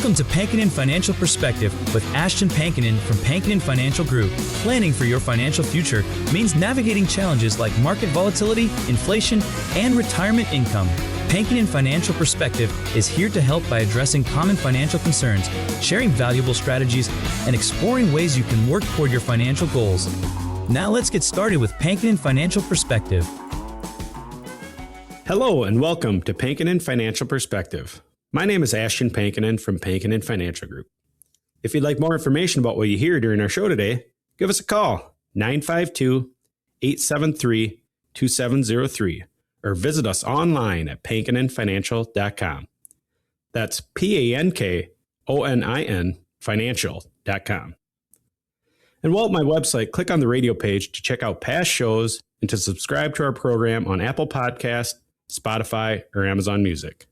Welcome to Pankinen Financial Perspective with Ashton Pankinen from Pankinen Financial Group. Planning for your financial future means navigating challenges like market volatility, inflation, and retirement income. Pankinen Financial Perspective is here to help by addressing common financial concerns, sharing valuable strategies, and exploring ways you can work toward your financial goals. Now let's get started with Pankinen Financial Perspective. Hello and welcome to Pankinen Financial Perspective. My name is Ashton Pankinen from Pankinen Financial Group. If you'd like more information about what you hear during our show today, give us a call, 952-873-2703, or visit us online at pankinenfinancial.com. That's PANKONIN financial.com. And while at my website, click on the radio page to check out past shows and to subscribe to our program on Apple Podcasts, Spotify, or Amazon Music.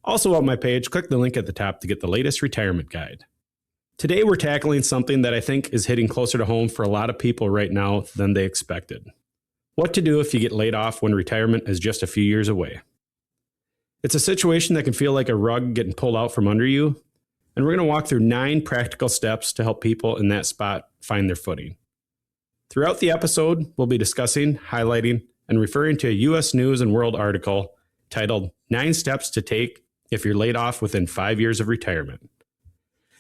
Also on my page, click the link at the top to get the latest retirement guide. Today, we're tackling something that I think is hitting closer to home for a lot of people right now than they expected. What to do if you get laid off when retirement is just a few years away. It's a situation that can feel like a rug getting pulled out from under you, and we're going to walk through 9 practical steps to help people in that spot find their footing. Throughout the episode, we'll be discussing, highlighting, and referring to a U.S. News and World article titled 9 Steps to Take if you're laid off within 5 years of retirement.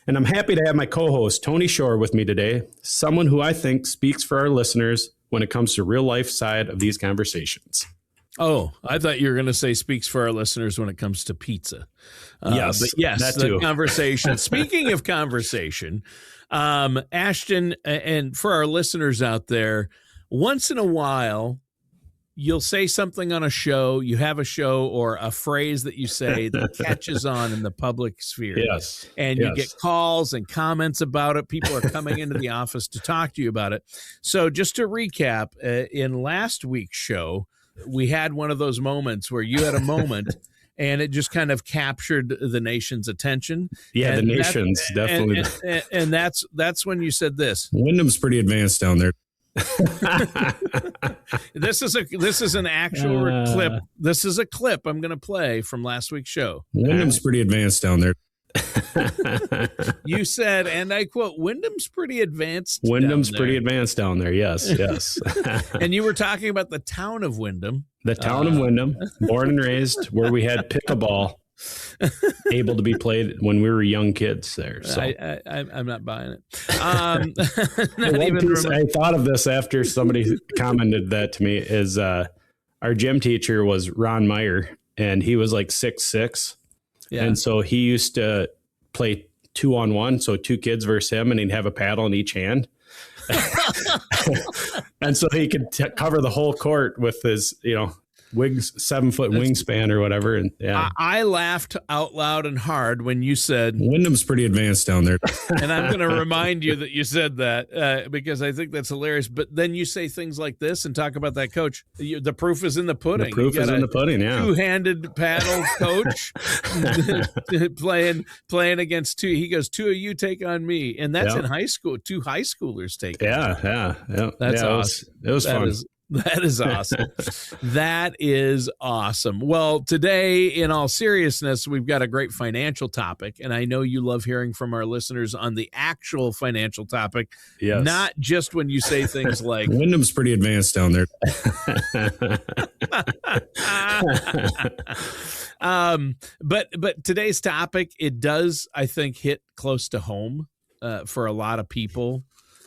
And I'm happy to have my co-host, Tony Shore, with me today, someone who I think speaks for our listeners when it comes to real life side of these conversations. Oh, I thought you were going to say speaks for our listeners when it comes to pizza. Yes, but yes, that the too. Conversation. Speaking of conversation, Ashton, and for our listeners out there, once in a while, you'll say something on a show, you have a show or a phrase that you say that catches on in the public sphere. Yes. And you get calls and comments about it. People are coming into the office to talk to you about it. So just to recap, in last week's show, we had one of those moments where you had a moment and it just kind of captured the nation's attention. Yeah, and the nation's definitely. And that's when you said this. Wyndham's pretty advanced down there. This is an actual clip. This is a clip I'm going to play from last week's show. Wyndham's pretty advanced down there. You said, and I quote, Wyndham's pretty advanced. Wyndham's pretty advanced down there. Yes, yes. And you were talking about the town of Wyndham. The town of Wyndham, born and raised, where we had pickleball able to be played when we were young kids there. So I'm not buying it. I thought of this after somebody commented that to me is our gym teacher was Ron Meyer, and he was like 6'6". Yeah. And so he used to play 2-on-1, so 2 kids versus him, and he'd have a paddle in each hand. And so he could cover the whole court with his, 7-foot wingspan or whatever. And yeah, I laughed out loud and hard when you said Wyndham's pretty advanced down there. And I'm going to remind you that you said that because I think that's hilarious. But then you say things like this and talk about that coach. The proof is in the pudding. The proof is in the pudding. Yeah, 2-handed paddle coach playing against 2. He goes, 2 of you take on me, and that's in high school. 2 high schoolers take. Yeah. That's awesome. It was fun. That is awesome. That is awesome. Well, today, in all seriousness, we've got a great financial topic, and I know you love hearing from our listeners on the actual financial topic, not just when you say things like Wyndham's pretty advanced down there. But today's topic, it does, I think, hit close to home for a lot of people.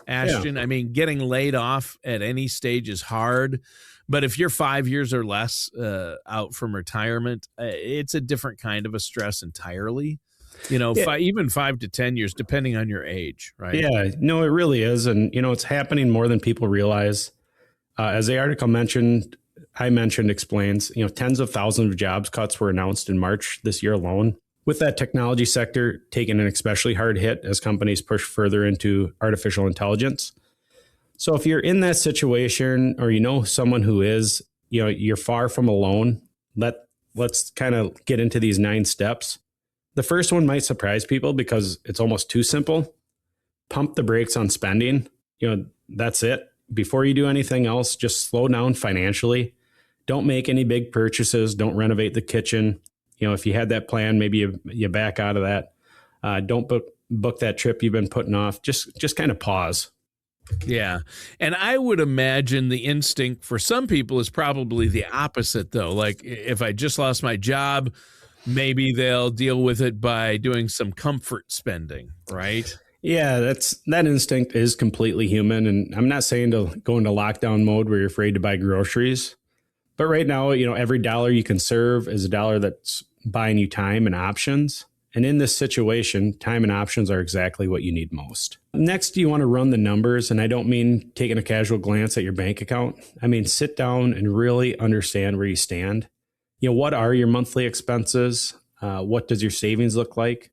Ashton, I mean, getting laid off at any stage is hard, but if you're 5 years or less out from retirement, it's a different kind of a stress entirely. Even 5 to 10 years, depending on your age, right? Yeah, no, it really is. And, it's happening more than people realize. As the article explains, tens of thousands of jobs cuts were announced in March this year alone. With that technology sector taking an especially hard hit as companies push further into artificial intelligence. So if you're in that situation or someone who is, you're far from alone, let's kind of get into these 9 steps. The first one might surprise people because it's almost too simple. Pump the brakes on spending. That's it. Before you do anything else, just slow down financially. Don't make any big purchases. Don't renovate the kitchen. If you had that plan, maybe you back out of that. Don't book that trip you've been putting off. Just kind of pause. Yeah. And I would imagine the instinct for some people is probably the opposite, though. Like if I just lost my job, maybe they'll deal with it by doing some comfort spending, right? Yeah, that instinct is completely human. And I'm not saying to go into lockdown mode where you're afraid to buy groceries. But right now, every dollar you can serve is a dollar that's buying you time and options. And in this situation, time and options are exactly what you need most. Next, you want to run the numbers. And I don't mean taking a casual glance at your bank account. I mean, sit down and really understand where you stand. What are your monthly expenses? What does your savings look like?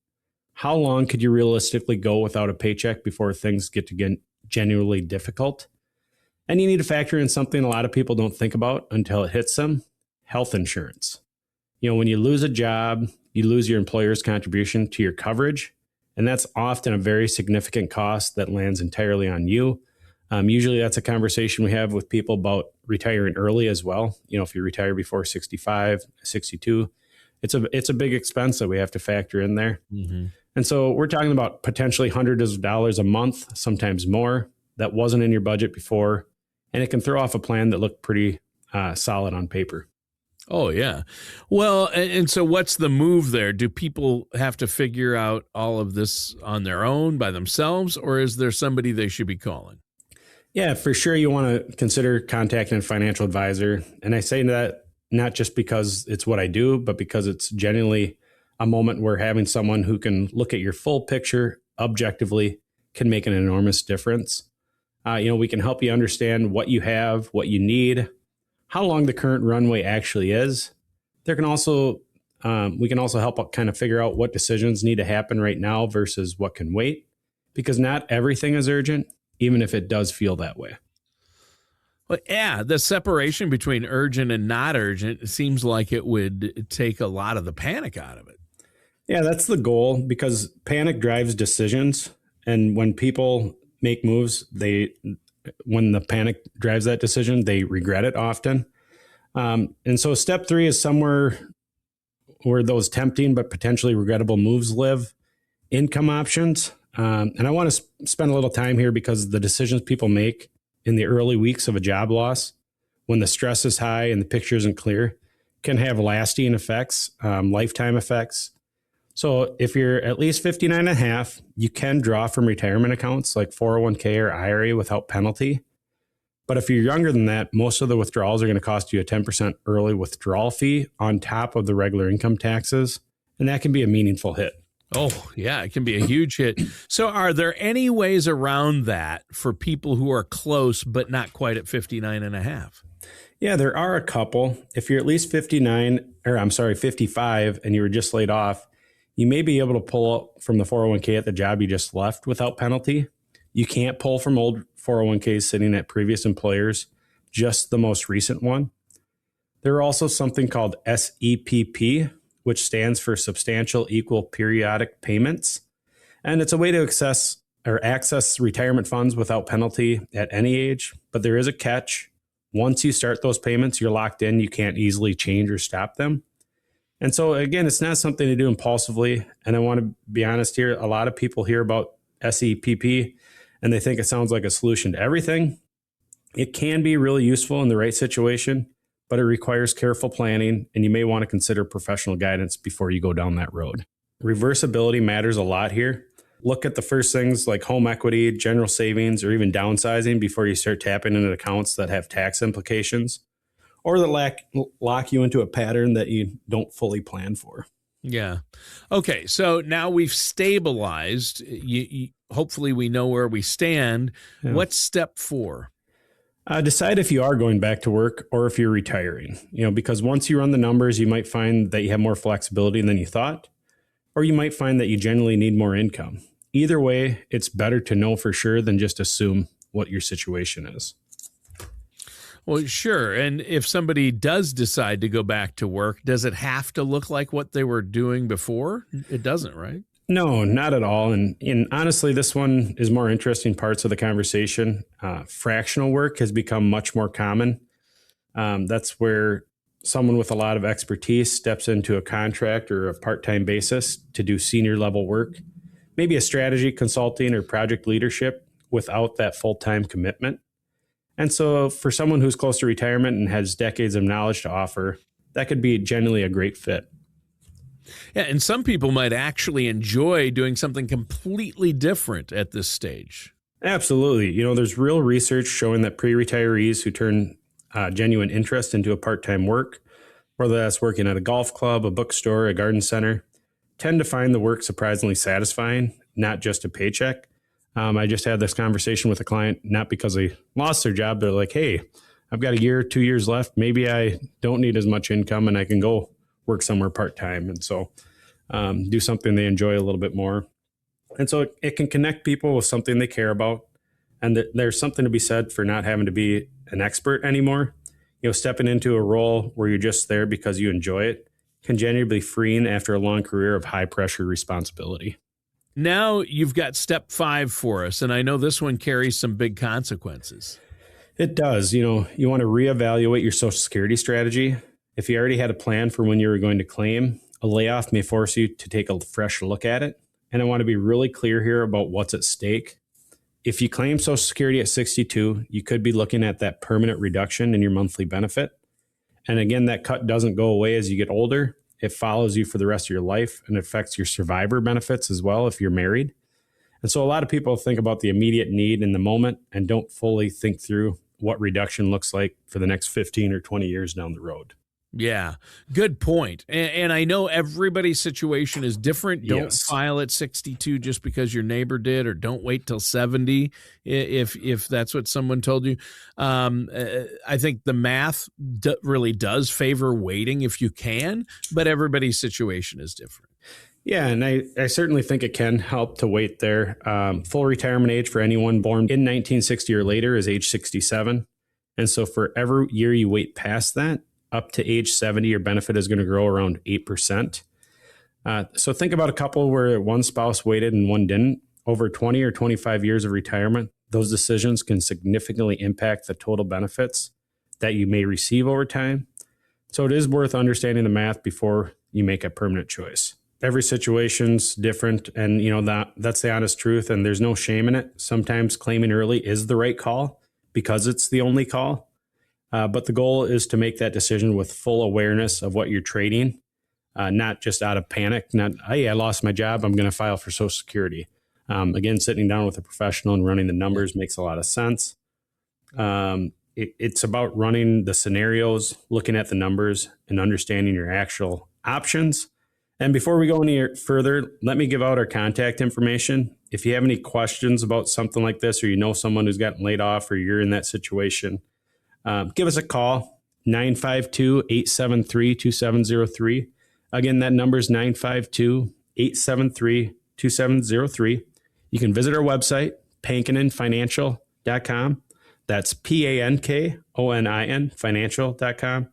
How long could you realistically go without a paycheck before things get to get genuinely difficult? And you need to factor in something a lot of people don't think about until it hits them: health insurance. When you lose a job, you lose your employer's contribution to your coverage, and that's often a very significant cost that lands entirely on you. Usually that's a conversation we have with people about retiring early as well. If you retire before 65, 62, it's a big expense that we have to factor in there. Mm-hmm. And so we're talking about potentially hundreds of dollars a month, sometimes more, that wasn't in your budget before, and it can throw off a plan that looked pretty solid on paper. Oh, yeah. Well, and so what's the move there? Do people have to figure out all of this on their own by themselves, or is there somebody they should be calling? Yeah, for sure. You want to consider contacting a financial advisor. And I say that not just because it's what I do, but because it's genuinely a moment where having someone who can look at your full picture objectively can make an enormous difference. We can help you understand what you have, what you need, how long the current runway actually is. We can also help kind of figure out what decisions need to happen right now versus what can wait, because not everything is urgent, even if it does feel that way. Well, yeah, the separation between urgent and not urgent seems like it would take a lot of the panic out of it. Yeah, that's the goal, because panic drives decisions. And when people make moves, when the panic drives that decision, they regret it often. And so step 3 is somewhere where those tempting but potentially regrettable moves live: income options. And I want to spend a little time here, because the decisions people make in the early weeks of a job loss, when the stress is high and the picture isn't clear, can have lasting effects, lifetime effects. So if you're at least 59 and a half, you can draw from retirement accounts like 401k or IRA without penalty. But if you're younger than that, most of the withdrawals are going to cost you a 10% early withdrawal fee on top of the regular income taxes. And that can be a meaningful hit. Oh, yeah, it can be a huge hit. So are there any ways around that for people who are close but not quite at 59 and a half? Yeah, there are a couple. If you're at least 55 and you were just laid off, you may be able to pull from the 401k at the job you just left without penalty. You can't pull from old 401ks sitting at previous employers, just the most recent one. There are also something called SEPP, which stands for Substantial Equal Periodic Payments. And it's a way to access retirement funds without penalty at any age. But there is a catch. Once you start those payments, you're locked in. You can't easily change or stop them. And so, again, it's not something to do impulsively. And I want to be honest here. A lot of people hear about SEPP and they think it sounds like a solution to everything. It can be really useful in the right situation, but it requires careful planning, and you may want to consider professional guidance before you go down that road. Reversibility matters a lot here. Look at the first things like home equity, general savings, or even downsizing before you start tapping into accounts that have tax implications or that lock you into a pattern that you don't fully plan for. Yeah. Okay. So now we've stabilized. Hopefully we know where we stand. Yeah. What's step 4? Decide if you are going back to work or if you're retiring, because once you run the numbers, you might find that you have more flexibility than you thought, or you might find that you generally need more income. Either way, it's better to know for sure than just assume what your situation is. Well, sure. And if somebody does decide to go back to work, does it have to look like what they were doing before? It doesn't, right? No, not at all. And honestly, this one is more interesting parts of the conversation. Fractional work has become much more common. That's where someone with a lot of expertise steps into a contract or a part-time basis to do senior level work. maybe a strategy consulting or project leadership without that full-time commitment. And so for someone who's close to retirement and has decades of knowledge to offer, that could be genuinely a great fit. Yeah, and some people might actually enjoy doing something completely different at this stage. Absolutely. There's real research showing that pre-retirees who turn genuine interest into a part-time work, whether that's working at a golf club, a bookstore, a garden center, tend to find the work surprisingly satisfying, not just a paycheck. I just had this conversation with a client, not because they lost their job. They're like, hey, I've got a year, 2 years left. Maybe I don't need as much income and I can go work somewhere part-time. And so do something they enjoy a little bit more. And so it can connect people with something they care about. And there's something to be said for not having to be an expert anymore. Stepping into a role where you're just there because you enjoy it can genuinely be freeing after a long career of high pressure responsibility. Now you've got step 5 for us, and I know this one carries some big consequences. It does. You want to reevaluate your Social Security strategy. If you already had a plan for when you were going to claim, a layoff may force you to take a fresh look at it. And I want to be really clear here about what's at stake. If you claim Social Security at 62, you could be looking at that permanent reduction in your monthly benefit. And again, that cut doesn't go away as you get older. It follows you for the rest of your life and affects your survivor benefits as well if you're married. And so a lot of people think about the immediate need in the moment and don't fully think through what reduction looks like for the next 15 or 20 years down the road. Yeah, good point. And I know everybody's situation is different. Don't Yes. file at 62 just because your neighbor did, or don't wait till 70 if that's what someone told you. I think the math really does favor waiting if you can, but everybody's situation is different. Yeah, and I certainly think it can help to wait there. Full retirement age for anyone born in 1960 or later is age 67. And so for every year you wait past that, up to age 70, your benefit is going to grow around 8%. So think about a couple where one spouse waited and one didn't. Over 20 or 25 years of retirement, those decisions can significantly impact the total benefits that you may receive over time. So it is worth understanding the math before you make a permanent choice. Every situation's different, and that's the honest truth, and there's no shame in it. Sometimes claiming early is the right call because it's the only call. But the goal is to make that decision with full awareness of what you're trading, not just out of panic, not, hey, I lost my job, I'm going to file for Social Security. Again, sitting down with a professional and running the numbers makes a lot of sense. It's about running the scenarios, looking at the numbers, and understanding your actual options. And before we go any further, let me give out our contact information. If you have any questions about something like this, or you know someone who's gotten laid off, or you're in that situation, give us a call, 952-873-2703. Again, that number is 952-873-2703. You can visit our website, pankoninfinancial.com. That's PANKONIN financial.com.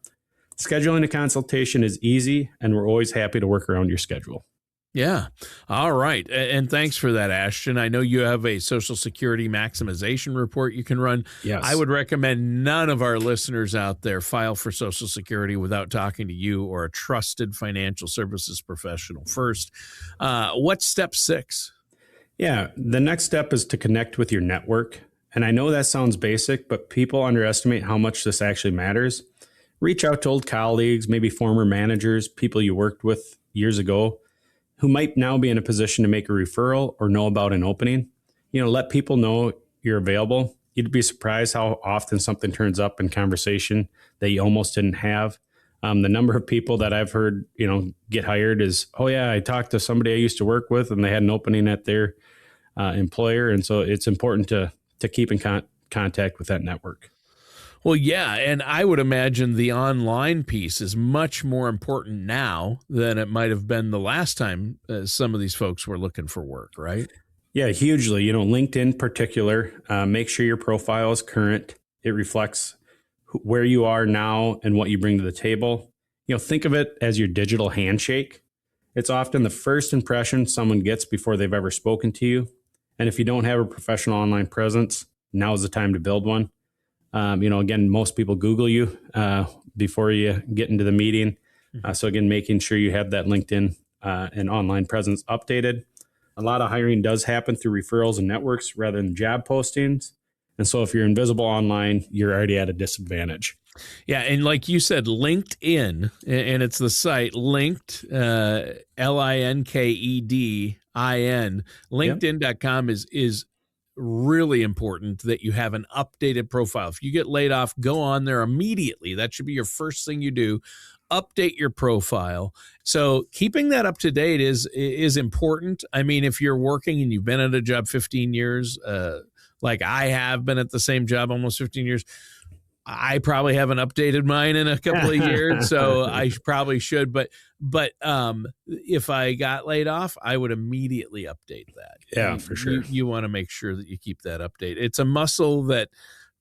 Scheduling a consultation is easy, and we're always happy to work around your schedule. Yeah. All right. And thanks for that, Ashton. I know you have a Social Security maximization report you can run. Yes. I would recommend none of our listeners out there file for Social Security without talking to you or a trusted financial services professional first. What's step 6? Yeah. The next step is to connect with your network. And I know that sounds basic, but people underestimate how much this actually matters. Reach out to old colleagues, maybe former managers, people you worked with years ago, who might now be in a position to make a referral or know about an opening. Let people know you're available. You'd be surprised how often something turns up in conversation that you almost didn't have. The number of people that I've heard, get hired is, oh yeah, I talked to somebody I used to work with and they had an opening at their employer. And so it's important to keep in contact with that network. Well, yeah, and I would imagine the online piece is much more important now than it might have been the last time some of these folks were looking for work, right? Yeah, hugely. LinkedIn in particular, make sure your profile is current. It reflects where you are now and what you bring to the table. Think of it as your digital handshake. It's often the first impression someone gets before they've ever spoken to you. And if you don't have a professional online presence, now is the time to build one. Again, most people Google you before you get into the meeting. So again, making sure you have that LinkedIn and online presence updated. A lot of hiring does happen through referrals and networks rather than job postings. And so if you're invisible online, you're already at a disadvantage. Yeah. And like you said, LinkedIn, and it's the site linked, LinkedIn. LinkedIn.com is really important that you have an updated profile. If you get laid off, go on there immediately. That should be your first thing you do. Update your profile. So keeping that up to date is important. I mean, if you're working and you've been at a job 15 years, like I have been at the same job almost 15 years, I probably haven't updated mine in a couple of years, so I probably should. But if I got laid off, I would immediately update that. Yeah, for sure. You want to make sure that you keep that update. It's a muscle that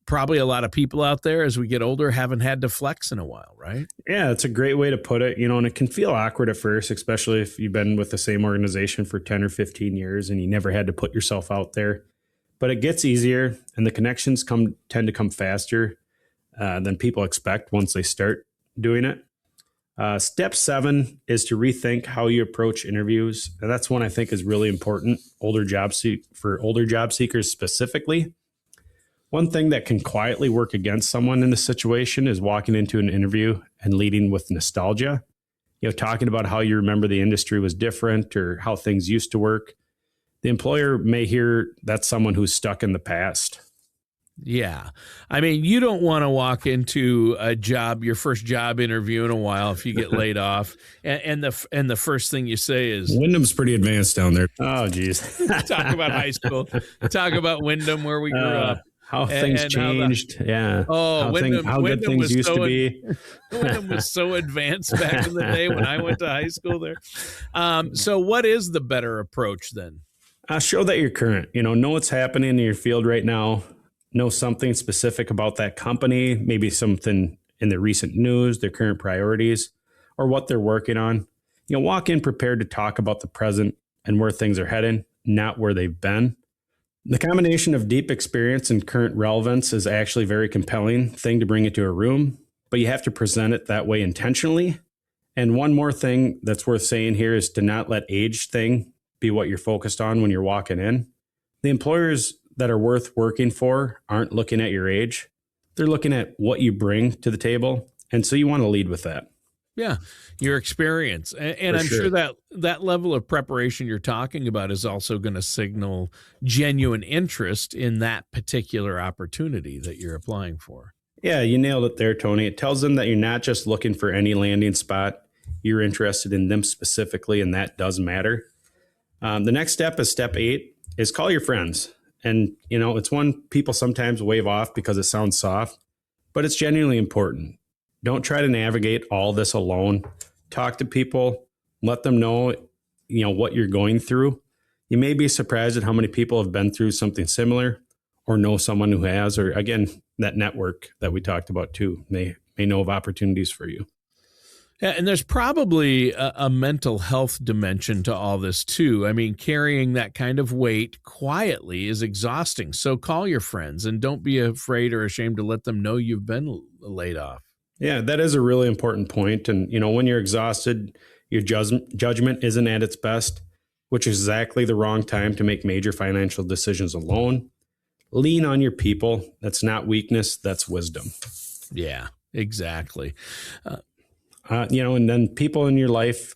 probably a lot of people out there as we get older haven't had to flex in a while, right? Yeah, it's a great way to put it. And it can feel awkward at first, especially if you've been with the same organization for 10 or 15 years and you never had to put yourself out there. But it gets easier and the connections tend to come faster than people expect once they start doing it. Step 7 is to rethink how you approach interviews. And that's one I think is really important for older job seekers specifically. One thing that can quietly work against someone in this situation is walking into an interview and leading with nostalgia. Talking about how you remember the industry was different or how things used to work. The employer may hear that's someone who's stuck in the past. Yeah. I mean, you don't want to walk into your first job interview in a while if you get laid off. And the first thing you say is Wyndham's pretty advanced down there. Oh, geez. Talk about high school. Talk about Wyndham, where we grew up. How things changed. How good things used to be. Wyndham was so advanced back in the day when I went to high school there. So what is the better approach then? Show that you're current. Know what's happening in your field right now. Know something specific about that company, maybe something in the recent news, their current priorities, or what they're working on. Walk in prepared to talk about the present and where things are heading, not where they've been. The combination of deep experience and current relevance is actually a very compelling thing to bring into a room, but you have to present it that way intentionally. And one more thing that's worth saying here is to not let age thing be what you're focused on when you're walking in. The employers that are worth working for aren't looking at your age. They're looking at what you bring to the table. And so you want to lead with that. Yeah, your experience. And I'm sure that level of preparation you're talking about is also going to signal genuine interest in that particular opportunity that you're applying for. Yeah, you nailed it there, Tony. It tells them that you're not just looking for any landing spot. You're interested in them specifically, and that does matter. The next step is step 8, is call your friends. And, it's one people sometimes wave off because it sounds soft, but it's genuinely important. Don't try to navigate all this alone. Talk to people, let them know, what you're going through. You may be surprised at how many people have been through something similar or know someone who has, or again, that network that we talked about too. They may know of opportunities for you. Yeah, and there's probably a mental health dimension to all this too. I mean, carrying that kind of weight quietly is exhausting. So call your friends and don't be afraid or ashamed to let them know you've been laid off. Yeah, that is a really important point. And, when you're exhausted, your judgment isn't at its best, which is exactly the wrong time to make major financial decisions alone. Lean on your people. That's not weakness. That's wisdom. Yeah, exactly. And then people in your life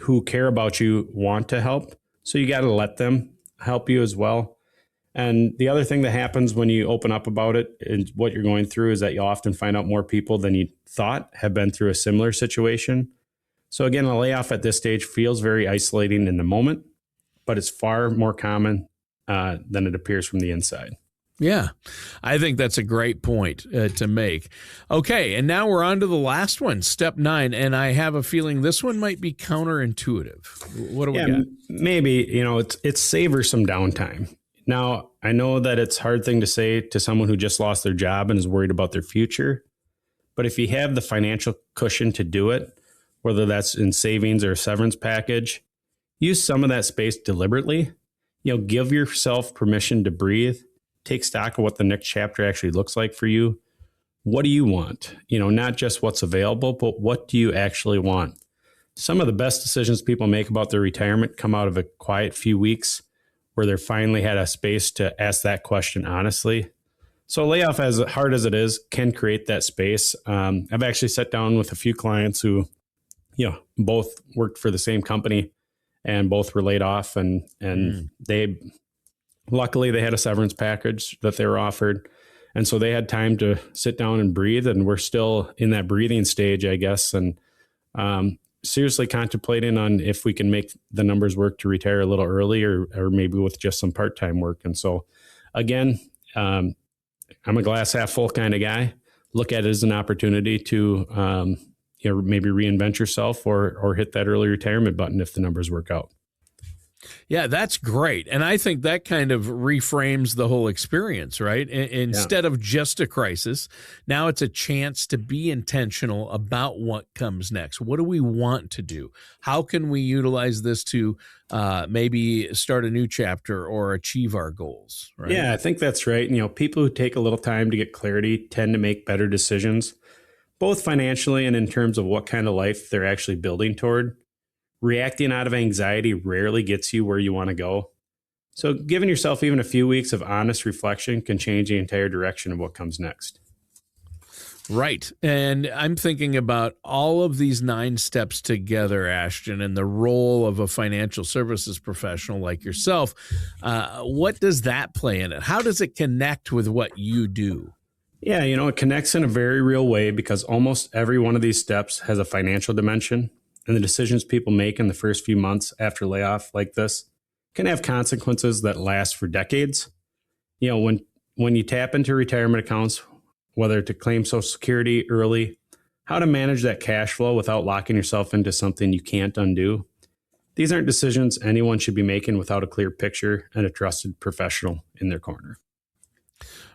who care about you want to help. So you got to let them help you as well. And the other thing that happens when you open up about it and what you're going through is that you'll often find out more people than you thought have been through a similar situation. So again, a layoff at this stage feels very isolating in the moment, but it's far more common than it appears from the inside. Yeah, I think that's a great point to make. Okay, and now we're on to the last one, step 9, and I have a feeling this one might be counterintuitive. What do we got? Maybe, it's savor some downtime. Now, I know that it's a hard thing to say to someone who just lost their job and is worried about their future, but if you have the financial cushion to do it, whether that's in savings or a severance package, use some of that space deliberately. Give yourself permission to breathe. Take stock of what the next chapter actually looks like for you. What do you want? Not just what's available, but what do you actually want? some of the best decisions people make about their retirement come out of a quiet few weeks where they're finally had a space to ask that question honestly. So layoff, as hard as it is, can create that space. I've actually sat down with a few clients who, both worked for the same company and both were laid off, and they luckily they had a severance package that they were offered. And so they had time to sit down and breathe, and we're still in that breathing stage, I guess. And seriously contemplating on if we can make the numbers work to retire a little early or maybe with just some part-time work. And so again, I'm a glass half full kind of guy. Look at it as an opportunity to, maybe reinvent yourself or hit that early retirement button if the numbers work out. Yeah, that's great. And I think that kind of reframes the whole experience, right? Instead of just a crisis, now it's a chance to be intentional about what comes next. What do we want to do? How can we utilize this to maybe start a new chapter or achieve our goals, right? Yeah, I think that's right. People who take a little time to get clarity tend to make better decisions, both financially and in terms of what kind of life they're actually building toward. Reacting out of anxiety rarely gets you where you want to go. So giving yourself even a few weeks of honest reflection can change the entire direction of what comes next. Right. And I'm thinking about all of these 9 steps together, Ashton, and the role of a financial services professional like yourself. What does that play in it? How does it connect with what you do? Yeah, it connects in a very real way because almost every one of these steps has a financial dimension. And the decisions people make in the first few months after layoff like this can have consequences that last for decades. When you tap into retirement accounts, whether to claim Social Security early, how to manage that cash flow without locking yourself into something you can't undo. These aren't decisions anyone should be making without a clear picture and a trusted professional in their corner.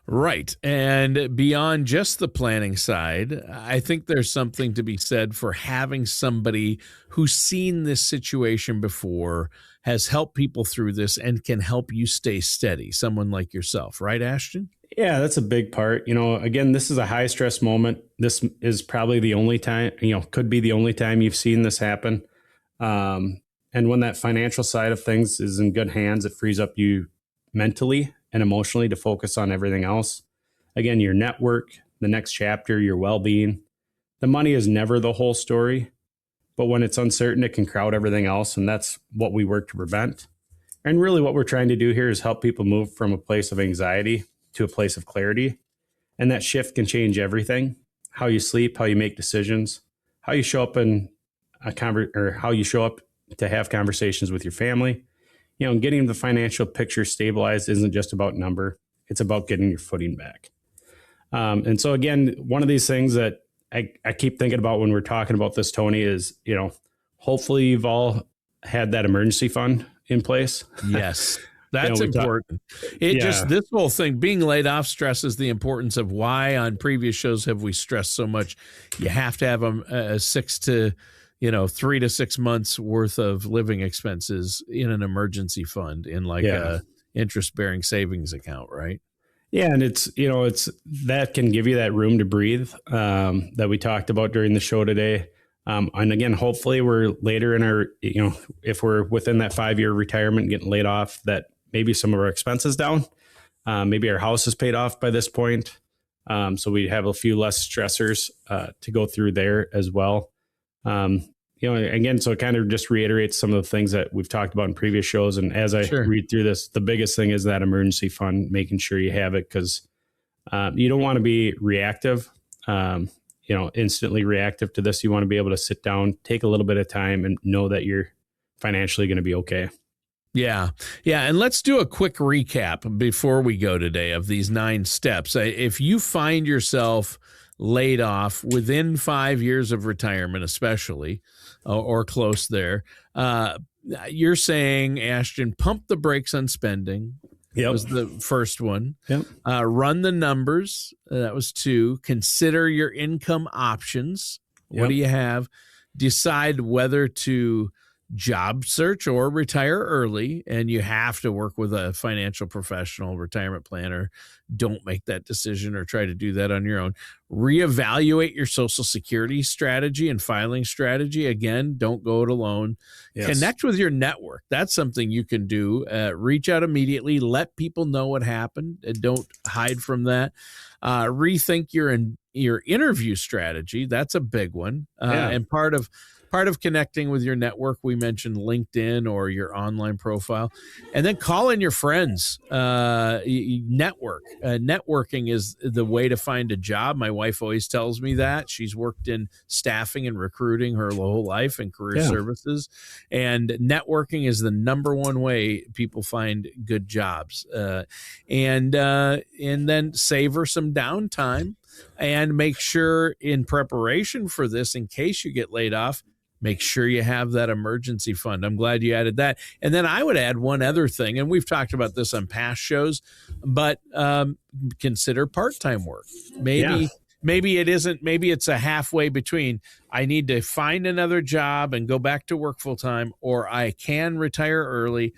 Right. And beyond just the planning side, I think there's something to be said for having somebody who's seen this situation before, has helped people through this, and can help you stay steady. Someone like yourself, right, Ashton? Yeah, that's a big part. Again, this is a high stress moment. This is probably the only time, could be the only time you've seen this happen. And when that financial side of things is in good hands, it frees up you mentally and emotionally to focus on everything else. Again, your network, the next chapter, your well-being. The money is never the whole story, but when it's uncertain, it can crowd everything else. And that's what we work to prevent. And really what we're trying to do here is help people move from a place of anxiety to a place of clarity. And that shift can change everything: how you sleep, how you make decisions, how you show up how you show up to have conversations with your family. And getting the financial picture stabilized isn't just about number. It's about getting your footing back. And so again, one of these things that I keep thinking about when we're talking about this, Tony, is, hopefully you've all had that emergency fund in place. Yes, that's important. This whole thing, being laid off, stresses the importance of why on previous shows have we stressed so much. You have to have a 3 to 6 months worth of living expenses in an emergency fund in a interest-bearing savings account, right? Yeah. And it's that can give you that room to breathe that we talked about during the show today. And again, hopefully we're later in our, if we're within that 5-year retirement, getting laid off, that maybe some of our expenses down, maybe our house is paid off by this point. So we have a few less stressors to go through there as well. Again, so it kind of just reiterates some of the things that we've talked about in previous shows. And as I read through this, the biggest thing is that emergency fund, making sure you have it, because you don't want to be reactive, instantly reactive to this. You want to be able to sit down, take a little bit of time, and know that you're financially going to be okay. Yeah. Yeah. And let's do a quick recap before we go today of these 9 steps. If you find yourself laid off within 5 years of retirement, especially, or close there, you're saying, Ashton, pump the brakes on spending. That was the first one. Yep. Run the numbers. That was 2. Consider your income options. What do you have? Decide whether to job search or retire early, and you have to work with a financial professional, retirement planner, don't make that decision or try to do that on your own. Reevaluate your Social Security strategy and filing strategy. Again, don't go it alone. Yes. Connect with your network. That's something you can do. Reach out immediately. Let people know what happened, and don't hide from that. Rethink your interview strategy. That's a big one. And part of connecting with your network, we mentioned LinkedIn or your online profile, and then call in your friends. Network. Networking is the way to find a job. My wife always tells me that. She's worked in staffing and recruiting her whole life and career services, and networking is the number one way people find good jobs. And then savor some downtime, and make sure in preparation for this, in case you get laid off, make sure you have that emergency fund. I'm glad you added that. And then I would add one other thing, and we've talked about this on past shows, but consider part-time work. Maybe it isn't, maybe it's a halfway between I need to find another job and go back to work full-time, or I can retire early.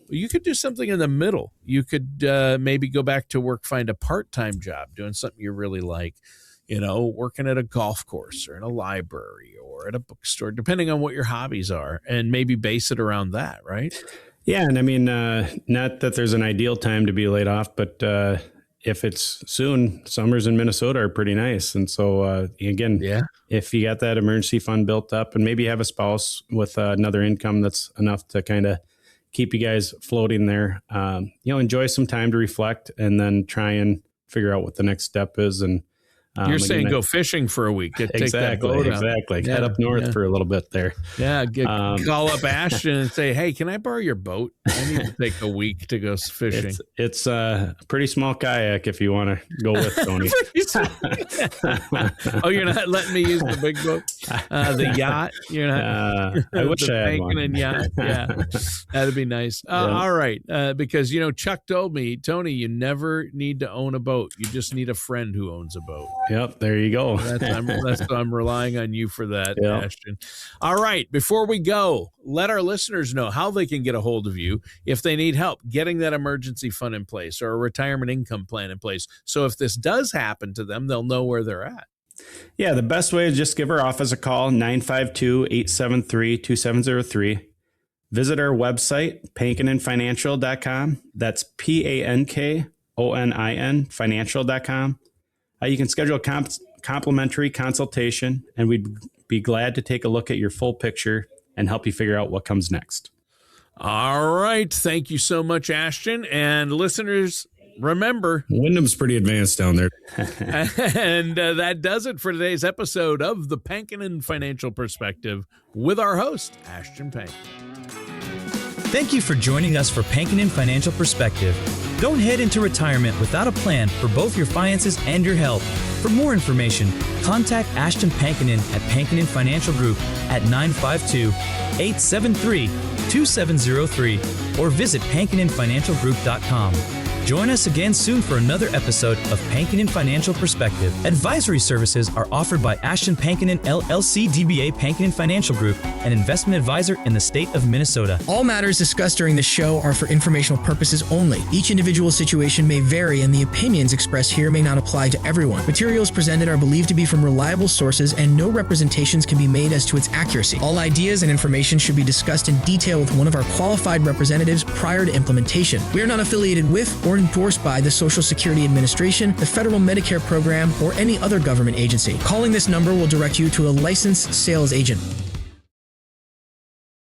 You could do something in the middle. You could maybe go back to work, find a part-time job, doing something you really like, working at a golf course or in a library or at a bookstore, depending on what your hobbies are, and maybe base it around that, right? Yeah. And I mean, not that there's an ideal time to be laid off, but if it's soon, summers in Minnesota are pretty nice. And so, if you got that emergency fund built up, and maybe you have a spouse with another income that's enough to kind of keep you guys floating there, enjoy some time to reflect, and then try and figure out what the next step is. And you're saying go fishing for a week. Take that boat out. Exactly. Head up north for a little bit there. Yeah. Call up Ashton and say, hey, can I borrow your boat? I need to take a week to go fishing. It's a pretty small kayak if you want to go with, Tony. Oh, you're not letting me use the big boat? The yacht? You're not? I wish I had one. And yacht. Yeah. That'd be nice. All right. Because, Chuck told me, Tony, you never need to own a boat. You just need a friend who owns a boat. Yep, there you go. I'm relying on you for that, Ashton. All right, before we go, let our listeners know how they can get a hold of you if they need help getting that emergency fund in place or a retirement income plan in place. So if this does happen to them, they'll know where they're at. Yeah, the best way is just give our office a call, 952-873-2703. Visit our website, pankininfinancial.com. That's PANKONIN financial.com. You can schedule a complimentary consultation, and we'd be glad to take a look at your full picture and help you figure out what comes next. All right. Thank you so much, Ashton. And listeners, remember, Wyndham's pretty advanced down there. And that does it for today's episode of the Pankinen Financial Perspective with our host, Ashton Pank. Thank you for joining us for Pankinen Financial Perspective. Don't head into retirement without a plan for both your finances and your health. For more information, contact Ashton Pankinen at Pankinen Financial Group at 952-873-2703 or visit pankininfinancialgroup.com. Join us again soon for another episode of Pankinen Financial Perspective. Advisory services are offered by Ashton Pankinen LLC DBA Pankinen Financial Group, an investment advisor in the state of Minnesota. All matters discussed during the show are for informational purposes only. Each individual situation may vary, and the opinions expressed here may not apply to everyone. Materials presented are believed to be from reliable sources, and no representations can be made as to its accuracy. All ideas and information should be discussed in detail with one of our qualified representatives prior to implementation. We are not affiliated with or endorsed by the Social Security Administration, the Federal Medicare Program, or any other government agency. Calling this number will direct you to a licensed sales agent.